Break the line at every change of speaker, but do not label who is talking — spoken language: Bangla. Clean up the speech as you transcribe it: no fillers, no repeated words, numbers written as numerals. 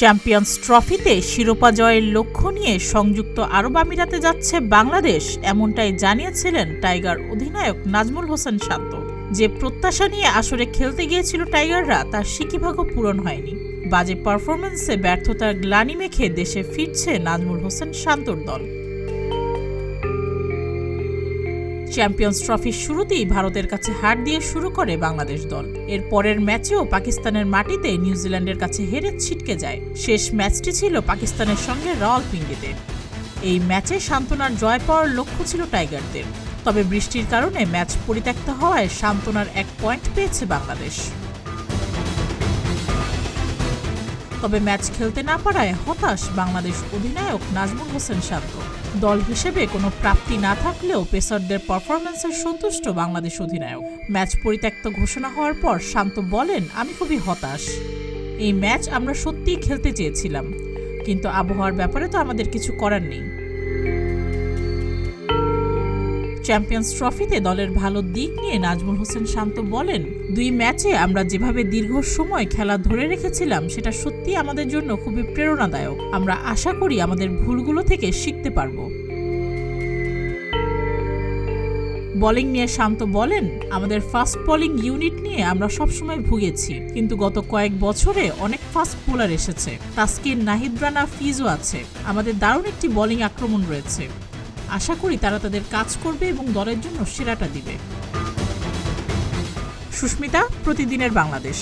চ্যাম্পিয়ন্স ট্রফিতে শিরোপা জয়ের লক্ষ্য নিয়ে সংযুক্ত আরব আমিরাতে যাচ্ছে বাংলাদেশ, এমনটাই জানিয়েছিলেন টাইগার অধিনায়ক নাজমুল হোসেন শান্ত। যে প্রত্যাশা নিয়ে আসরে খেলতে গিয়েছিল টাইগাররা, তার সিকিভাগও পূরণ হয়নি। বাজে পারফরম্যান্সে ব্যর্থতার গ্লানি মেখে দেশে ফিরছে নাজমুল হোসেন শান্তর দল। চ্যাম্পিয়ন্স ট্রফির শুরুতেই ভারতের কাছে হার দিয়ে শুরু করে বাংলাদেশ দল। এর পরের ম্যাচেও পাকিস্তানের মাটিতে নিউজিল্যান্ডের কাছে হেরে ছিটকে যায়। শেষ ম্যাচটি ছিল পাকিস্তানের সঙ্গে রাওয়ালপিন্ডিতে। এই ম্যাচে সান্ত্বনার জয় পাওয়ার লক্ষ্য ছিল টাইগারদের, তবে বৃষ্টির কারণে ম্যাচ পরিত্যক্ত হওয়ায় সান্ত্বনার 1 পয়েন্ট পেয়েছে বাংলাদেশ। তবে ম্যাচ খেলতে না পারায় হতাশ বাংলাদেশ অধিনায়ক নাজমুল হোসেন শান্ত। দল হিসেবে কোনো প্রাপ্তি না থাকলেও পেসারদের পারফরম্যান্সে সন্তুষ্ট বাংলাদেশ অধিনায়ক। ম্যাচ পরিত্যক্ত ঘোষণা হওয়ার পর শান্ত বলেন, আমি খুবই হতাশ। এই ম্যাচ আমরা সত্যিই খেলতে চেয়েছিলাম, কিন্তু আবহাওয়ার ব্যাপারে তো আমাদের কিছু করার নেই। চ্যাম্পিয়ন্স ট্রফিতে দলের ভালো দিক নিয়ে নাজমুল হোসেন শান্ত বলেন, 2 ম্যাচে আমরা যেভাবে দীর্ঘ সময় খেলা ধরে রেখেছিলাম সেটা সত্যি আমাদের জন্য খুবই প্রেরণাদায়ক। আমরা আশা করি আমাদের ভুলগুলো থেকে শিখতে পারব। বোলিং নিয়ে শান্ত বলেন, আমাদের ফাস্ট বোলিং ইউনিট নিয়ে আমরা সবসময় ভুগেছি, কিন্তু গত কয়েক বছরে অনেক ফাস্ট বোলার এসেছে। তাসকিন, নাহিদ রানা, ফিজও আছে। আমাদের দারুণ একটি বোলিং আক্রমণ রয়েছে। আশা করি তারা তাদের কাজ করবে এবং দলের জন্য সেরাটা দিবে। সুস্মিতা, প্রতিদিনের বাংলাদেশ।